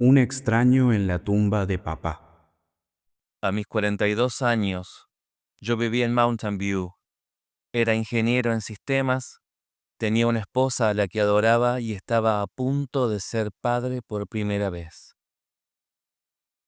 Un extraño en la tumba de papá. A mis 42 años, yo vivía en Mountain View. Era ingeniero en sistemas, tenía una esposa a la que adoraba y estaba a punto de ser padre por primera vez.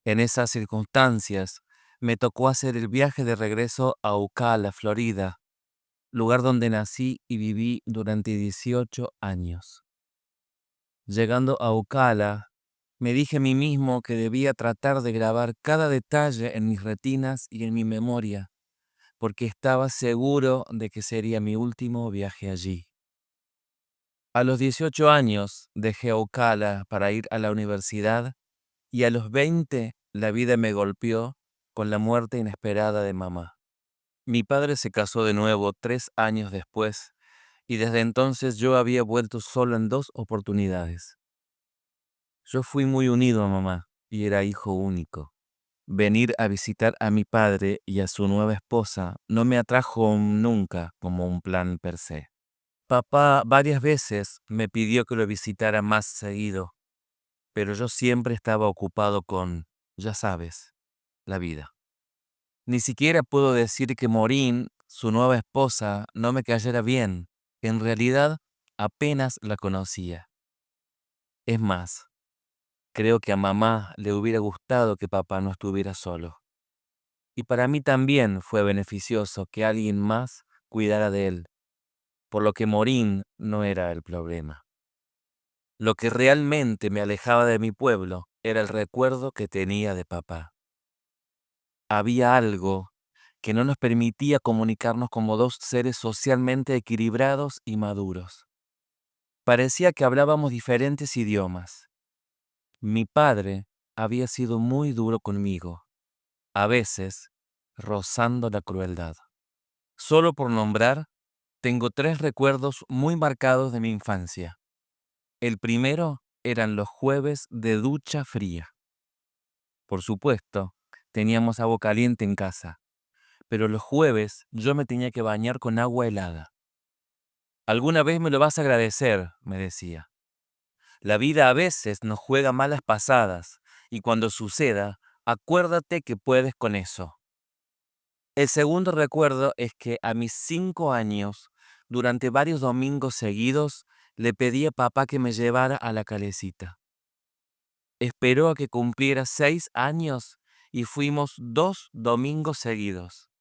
En esas circunstancias, me tocó hacer el viaje de regreso a Ocala, Florida, lugar donde nací y viví durante 18 años. Llegando a Ocala, me dije a mí mismo que debía tratar de grabar cada detalle en mis retinas y en mi memoria, porque estaba seguro de que sería mi último viaje allí. A los 18 años dejé Ocala para ir a la universidad y a los 20 la vida me golpeó con la muerte inesperada de mamá. Mi padre se casó de nuevo 3 años después y desde entonces yo había vuelto solo en 2 oportunidades. Yo fui muy unido a mamá y era hijo único. Venir a visitar a mi padre y a su nueva esposa no me atrajo nunca como un plan per se. Papá varias veces me pidió que lo visitara más seguido, pero yo siempre estaba ocupado con, ya sabes, la vida. Ni siquiera puedo decir que Maureen, su nueva esposa, no me cayera bien. En realidad, apenas la conocía. Es más, creo que a mamá le hubiera gustado que papá no estuviera solo. Y para mí también fue beneficioso que alguien más cuidara de él, por lo que Maureen no era el problema. Lo que realmente me alejaba de mi pueblo era el recuerdo que tenía de papá. Había algo que no nos permitía comunicarnos como dos seres socialmente equilibrados y maduros. Parecía que hablábamos diferentes idiomas. Mi padre había sido muy duro conmigo, a veces rozando la crueldad. Solo por nombrar, tengo 3 recuerdos muy marcados de mi infancia. El primero eran los jueves de ducha fría. Por supuesto, teníamos agua caliente en casa, pero los jueves yo me tenía que bañar con agua helada. Alguna vez me lo vas a agradecer, me decía. La vida a veces nos juega malas pasadas y cuando suceda, acuérdate que puedes con eso. El segundo recuerdo es que a mis 5 años, durante varios domingos seguidos, le pedí a papá que me llevara a la calecita. Esperó a que cumpliera 6 años y fuimos 2 domingos seguidos.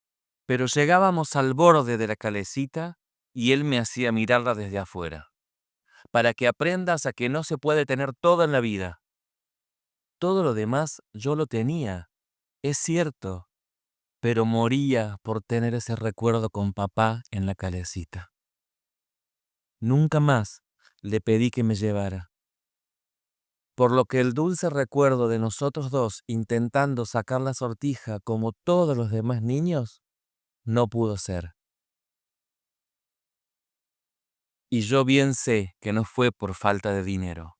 Pero llegábamos al borde de la calecita y él me hacía mirarla desde afuera, para que aprendas a que no se puede tener todo en la vida. Todo lo demás yo lo tenía, es cierto, pero moría por tener ese recuerdo con papá en la calecita. Nunca más le pedí que me llevara, por lo que el dulce recuerdo de nosotros dos intentando sacar la sortija como todos los demás niños no pudo ser. Y yo bien sé que no fue por falta de dinero,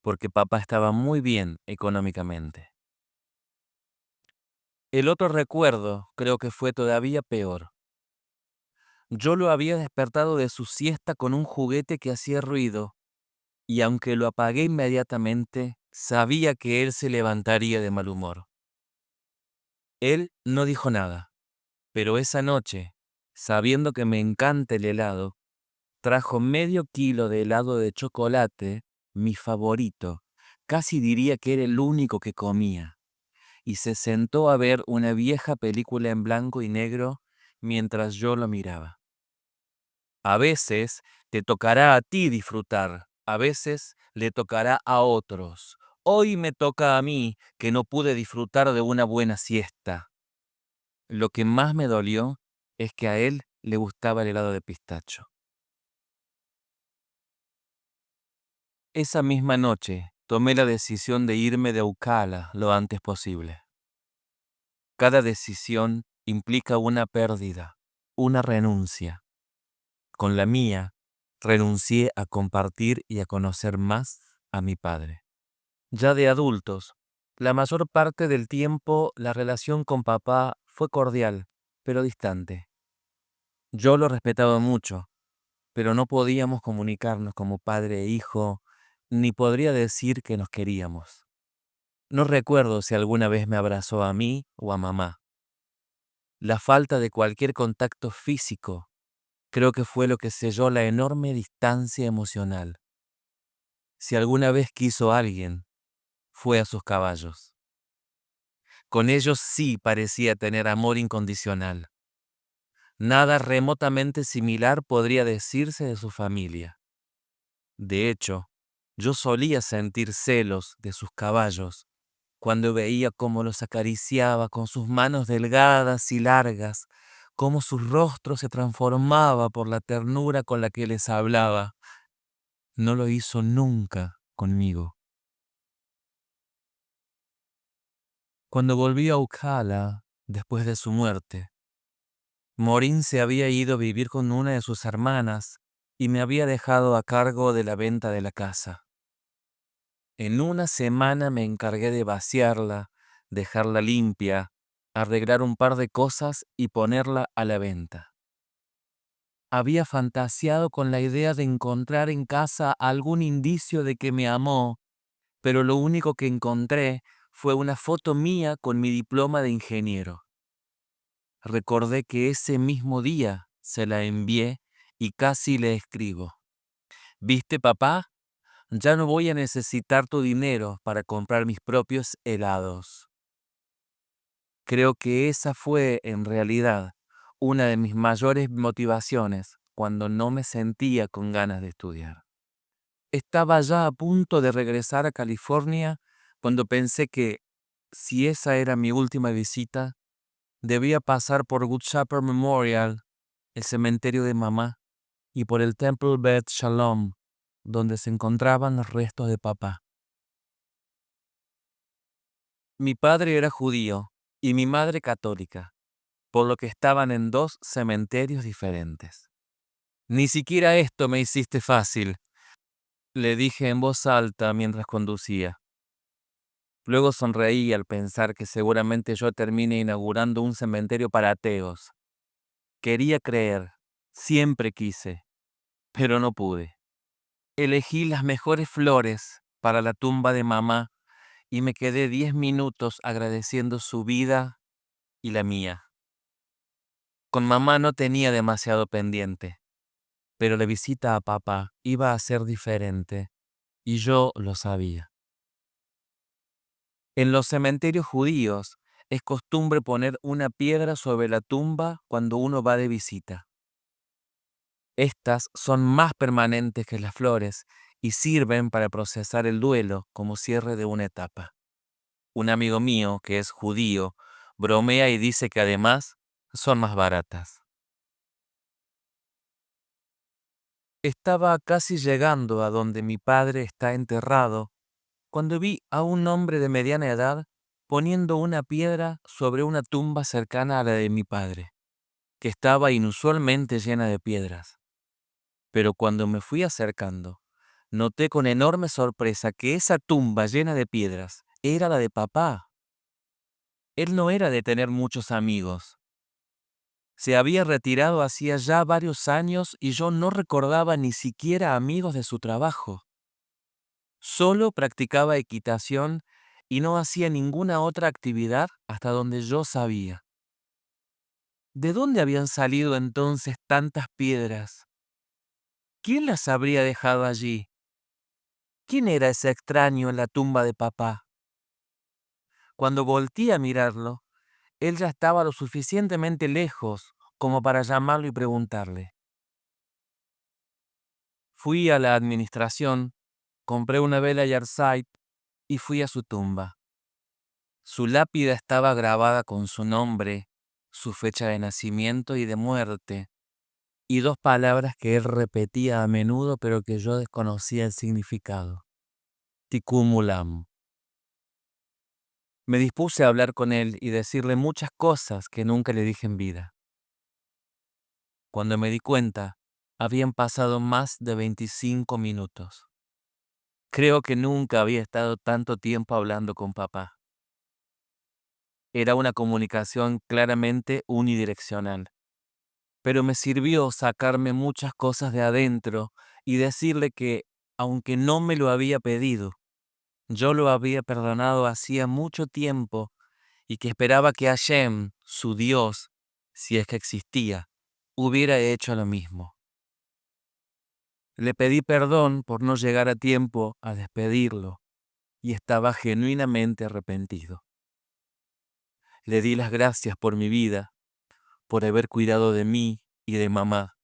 porque papá estaba muy bien económicamente. El otro recuerdo creo que fue todavía peor. Yo lo había despertado de su siesta con un juguete que hacía ruido, y aunque lo apagué inmediatamente, sabía que él se levantaría de mal humor. Él no dijo nada, pero esa noche, sabiendo que me encanta el helado, trajo medio kilo de helado de chocolate, mi favorito, casi diría que era el único que comía, y se sentó a ver una vieja película en blanco y negro mientras yo lo miraba. A veces te tocará a ti disfrutar, a veces le tocará a otros. Hoy me toca a mí que no pude disfrutar de una buena siesta. Lo que más me dolió es que a él le gustaba el helado de pistacho. Esa misma noche tomé la decisión de irme de Ocala lo antes posible. Cada decisión implica una pérdida, una renuncia. Con la mía, renuncié a compartir y a conocer más a mi padre. Ya de adultos, la mayor parte del tiempo la relación con papá fue cordial, pero distante. Yo lo respetaba mucho, pero no podíamos comunicarnos como padre e hijo, ni podría decir que nos queríamos. No recuerdo si alguna vez me abrazó a mí o a mamá. La falta de cualquier contacto físico creo que fue lo que selló la enorme distancia emocional. Si alguna vez quiso a alguien, fue a sus caballos. Con ellos sí parecía tener amor incondicional. Nada remotamente similar podría decirse de su familia. De hecho, yo solía sentir celos de sus caballos cuando veía cómo los acariciaba con sus manos delgadas y largas, cómo su rostro se transformaba por la ternura con la que les hablaba. No lo hizo nunca conmigo. Cuando volví a Ocala, después de su muerte, Maureen se había ido a vivir con una de sus hermanas y me había dejado a cargo de la venta de la casa. En una semana me encargué de vaciarla, dejarla limpia, arreglar un par de cosas y ponerla a la venta. Había fantaseado con la idea de encontrar en casa algún indicio de que me amó, pero lo único que encontré fue una foto mía con mi diploma de ingeniero. Recordé que ese mismo día se la envié y casi le escribo: ¿Viste, papá? Ya no voy a necesitar tu dinero para comprar mis propios helados. Creo que esa fue, en realidad, una de mis mayores motivaciones cuando no me sentía con ganas de estudiar. Estaba ya a punto de regresar a California cuando pensé que, si esa era mi última visita, debía pasar por Good Shepherd Memorial, el cementerio de mamá, y por el Temple Beth Shalom, donde se encontraban los restos de papá. Mi padre era judío y mi madre católica, por lo que estaban en dos cementerios diferentes. Ni siquiera esto me hiciste fácil, le dije en voz alta mientras conducía. Luego sonreí al pensar que seguramente yo termine inaugurando un cementerio para ateos. Quería creer, siempre quise, pero no pude. Elegí las mejores flores para la tumba de mamá y me quedé 10 minutos agradeciendo su vida y la mía. Con mamá no tenía demasiado pendiente, pero la visita a papá iba a ser diferente, y yo lo sabía. En los cementerios judíos es costumbre poner una piedra sobre la tumba cuando uno va de visita. Estas son más permanentes que las flores y sirven para procesar el duelo como cierre de una etapa. Un amigo mío, que es judío, bromea y dice que además son más baratas. Estaba casi llegando a donde mi padre está enterrado cuando vi a un hombre de mediana edad poniendo una piedra sobre una tumba cercana a la de mi padre, que estaba inusualmente llena de piedras. Pero cuando me fui acercando, noté con enorme sorpresa que esa tumba llena de piedras era la de papá. Él no era de tener muchos amigos. Se había retirado hacía ya varios años y yo no recordaba ni siquiera amigos de su trabajo. Solo practicaba equitación y no hacía ninguna otra actividad hasta donde yo sabía. ¿De dónde habían salido entonces tantas piedras? ¿Quién las habría dejado allí? ¿Quién era ese extraño en la tumba de papá? Cuando volteé a mirarlo, él ya estaba lo suficientemente lejos como para llamarlo y preguntarle. Fui a la administración, compré una vela Yahrzeit y fui a su tumba. Su lápida estaba grabada con su nombre, su fecha de nacimiento y de muerte, y dos palabras que él repetía a menudo pero que yo desconocía el significado. Tikkun Olam. Me dispuse a hablar con él y decirle muchas cosas que nunca le dije en vida. Cuando me di cuenta, habían pasado más de 25 minutos. Creo que nunca había estado tanto tiempo hablando con papá. Era una comunicación claramente unidireccional, pero me sirvió sacarme muchas cosas de adentro y decirle que, aunque no me lo había pedido, yo lo había perdonado hacía mucho tiempo y que esperaba que Hashem, su Dios, si es que existía, hubiera hecho lo mismo. Le pedí perdón por no llegar a tiempo a despedirlo y estaba genuinamente arrepentido. Le di las gracias por mi vida, por haber cuidado de mí y de mamá,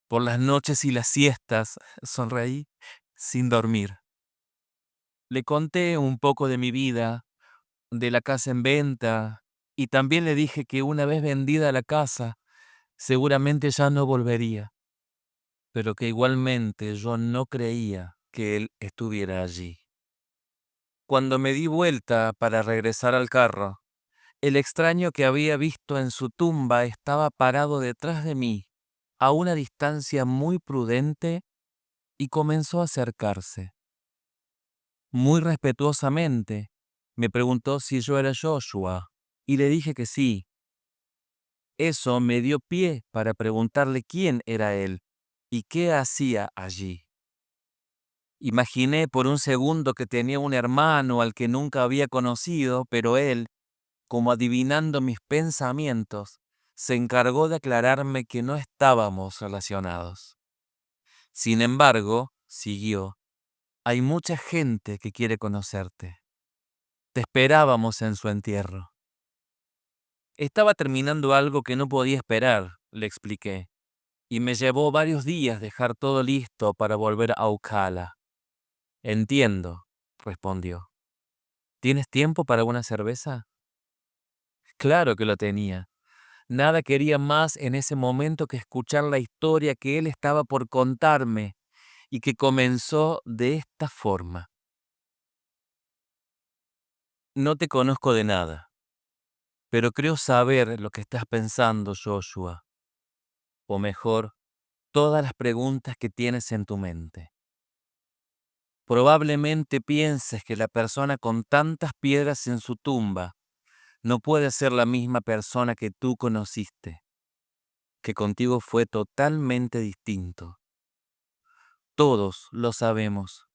por las noches y las siestas, sonreí, sin dormir. Le conté un poco de mi vida, de la casa en venta, y también le dije que una vez vendida la casa, seguramente ya no volvería, pero que igualmente yo no creía que él estuviera allí. Cuando me di vuelta para regresar al carro, el extraño que había visto en su tumba estaba parado detrás de mí, a una distancia muy prudente, y comenzó a acercarse. Muy respetuosamente, me preguntó si yo era Joshua, y le dije que sí. Eso me dio pie para preguntarle quién era él y qué hacía allí. Imaginé por un segundo que tenía un hermano al que nunca había conocido, pero él, como adivinando mis pensamientos, se encargó de aclararme que no estábamos relacionados. Sin embargo, siguió, hay mucha gente que quiere conocerte. Te esperábamos en su entierro. Estaba terminando algo que no podía esperar, le expliqué, y me llevó varios días dejar todo listo para volver a Ocala. Entiendo, respondió. ¿Tienes tiempo para una cerveza? Claro que lo tenía. Nada quería más en ese momento que escuchar la historia que él estaba por contarme y que comenzó de esta forma. No te conozco de nada, pero creo saber lo que estás pensando, Joshua, o mejor, todas las preguntas que tienes en tu mente. Probablemente pienses que la persona con tantas piedras en su tumba no puede ser la misma persona que tú conociste, que contigo fue totalmente distinto. Todos lo sabemos,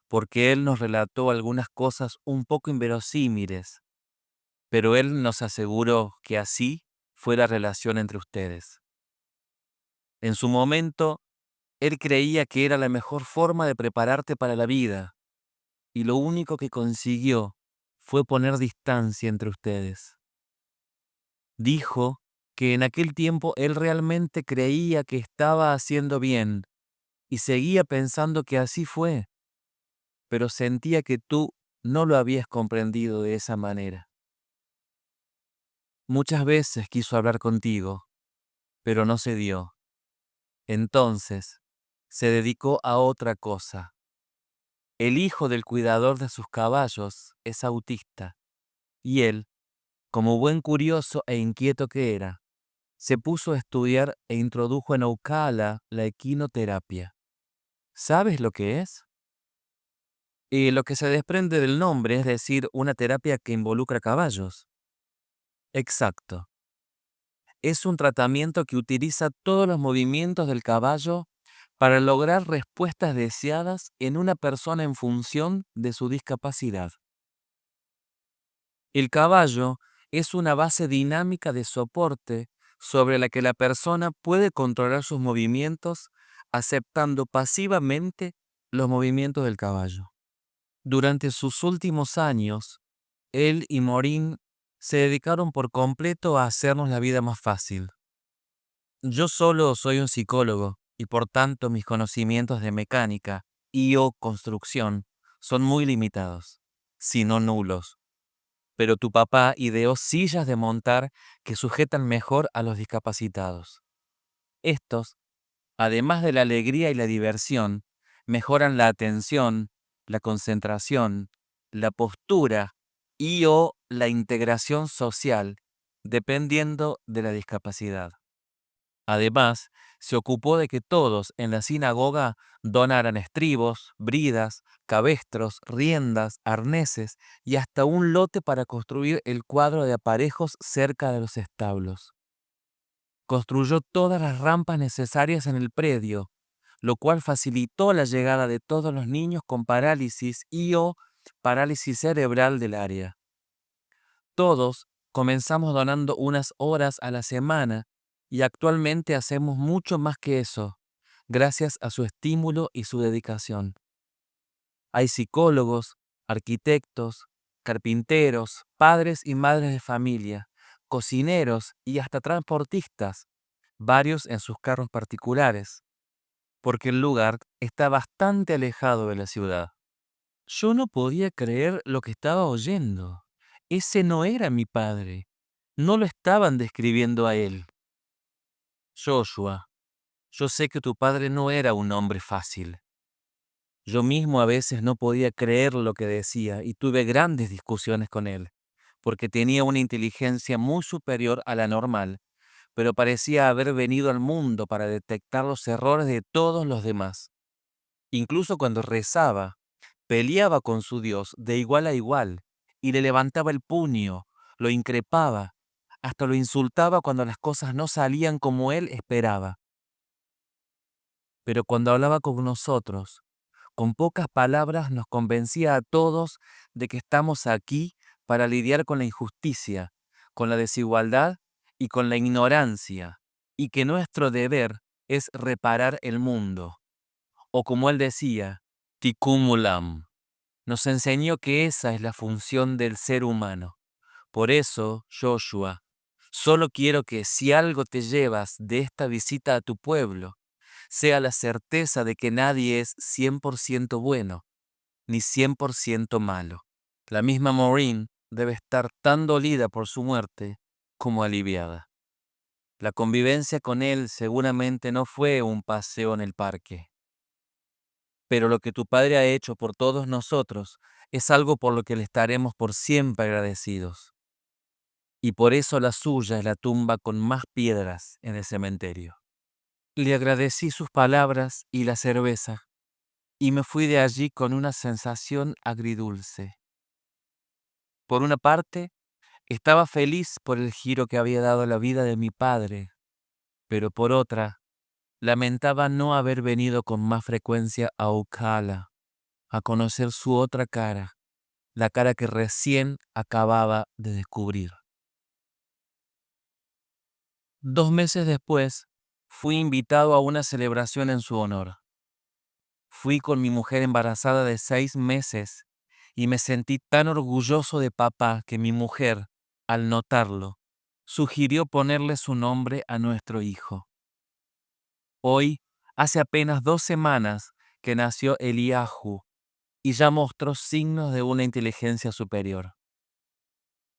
porque él nos relató algunas cosas un poco inverosímiles, pero él nos aseguró que así fue la relación entre ustedes. En su momento, él creía que era la mejor forma de prepararte para la vida, y lo único que consiguió fue poner distancia entre ustedes. Dijo que en aquel tiempo él realmente creía que estaba haciendo bien y seguía pensando que así fue, pero sentía que tú no lo habías comprendido de esa manera. Muchas veces quiso hablar contigo, pero no se dio. Entonces, se dedicó a otra cosa. El hijo del cuidador de sus caballos es autista, y él, como buen curioso e inquieto que era, se puso a estudiar e introdujo en Ocala la equinoterapia. ¿Sabes lo que es? Y lo que se desprende del nombre, es decir, una terapia que involucra caballos. Exacto. Es un tratamiento que utiliza todos los movimientos del caballo para lograr respuestas deseadas en una persona en función de su discapacidad. El caballo es una base dinámica de soporte sobre la que la persona puede controlar sus movimientos aceptando pasivamente los movimientos del caballo. Durante sus últimos años, él y Maureen se dedicaron por completo a hacernos la vida más fácil. Yo solo soy un psicólogo y por tanto mis conocimientos de mecánica y o construcción son muy limitados, si no nulos. Pero tu papá ideó sillas de montar que sujetan mejor a los discapacitados. Estos, además de la alegría y la diversión, mejoran la atención, la concentración, la postura y o la integración social, dependiendo de la discapacidad. Además, se ocupó de que todos en la sinagoga donaran estribos, bridas, cabestros, riendas, arneses y hasta un lote para construir el cuadro de aparejos cerca de los establos. Construyó todas las rampas necesarias en el predio, lo cual facilitó la llegada de todos los niños con parálisis y o parálisis cerebral del área. Todos comenzamos donando unas horas a la semana y actualmente hacemos mucho más que eso, gracias a su estímulo y su dedicación. Hay psicólogos, arquitectos, carpinteros, padres y madres de familia, cocineros y hasta transportistas, varios en sus carros particulares, porque el lugar está bastante alejado de la ciudad. Yo no podía creer lo que estaba oyendo. Ese no era mi padre. No lo estaban describiendo a él. Joshua, yo sé que tu padre no era un hombre fácil. Yo mismo a veces no podía creer lo que decía y tuve grandes discusiones con él, porque tenía una inteligencia muy superior a la normal, pero parecía haber venido al mundo para detectar los errores de todos los demás. Incluso cuando rezaba, peleaba con su Dios de igual a igual y le levantaba el puño, lo increpaba, hasta lo insultaba cuando las cosas no salían como él esperaba. Pero cuando hablaba con nosotros, con pocas palabras nos convencía a todos de que estamos aquí para lidiar con la injusticia, con la desigualdad y con la ignorancia, y que nuestro deber es reparar el mundo. O como él decía, Tikkun Olam. Nos enseñó que esa es la función del ser humano. Por eso, Joshua, solo quiero que si algo te llevas de esta visita a tu pueblo, sea la certeza de que nadie es 100% bueno, ni 100% malo. La misma Maureen debe estar tan dolida por su muerte como aliviada. La convivencia con él seguramente no fue un paseo en el parque. Pero lo que tu Padre ha hecho por todos nosotros es algo por lo que le estaremos por siempre agradecidos. Y por eso la suya es la tumba con más piedras en el cementerio. Le agradecí sus palabras y la cerveza, y me fui de allí con una sensación agridulce. Por una parte, estaba feliz por el giro que había dado la vida de mi padre, pero por otra, lamentaba no haber venido con más frecuencia a Ocala, a conocer su otra cara, la cara que recién acababa de descubrir. 2 meses después, fui invitado a una celebración en su honor. Fui con mi mujer embarazada de 6 meses y me sentí tan orgulloso de papá que mi mujer, al notarlo, sugirió ponerle su nombre a nuestro hijo. Hoy, hace apenas 2 semanas que nació Eliahu y ya mostró signos de una inteligencia superior.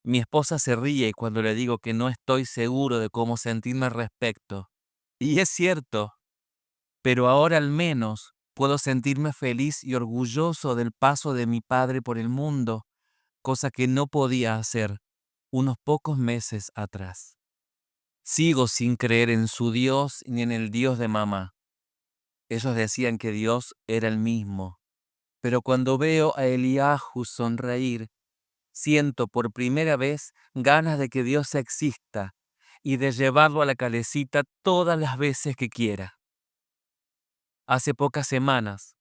Mi esposa se ríe cuando le digo que no estoy seguro de cómo sentirme al respecto. Y es cierto, pero ahora al menos puedo sentirme feliz y orgulloso del paso de mi padre por el mundo, cosa que no podía hacer unos pocos meses atrás. Sigo sin creer en su Dios ni en el Dios de mamá. Ellos decían que Dios era el mismo, pero cuando veo a Eliahu sonreír, siento por primera vez ganas de que Dios exista y de llevarlo a la calecita todas las veces que quiera. Hace pocas semanas,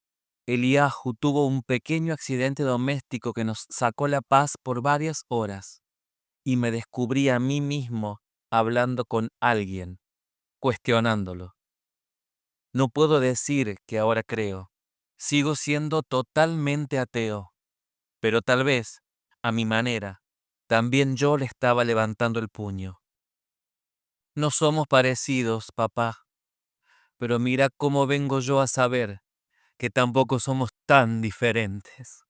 Eliahu tuvo un pequeño accidente doméstico que nos sacó la paz por varias horas y me descubrí a mí mismo hablando con alguien, cuestionándolo. No puedo decir que ahora creo. Sigo siendo totalmente ateo, pero tal vez, a mi manera, también yo le estaba levantando el puño. No somos parecidos, papá, pero mira cómo vengo yo a saber que tampoco somos tan diferentes.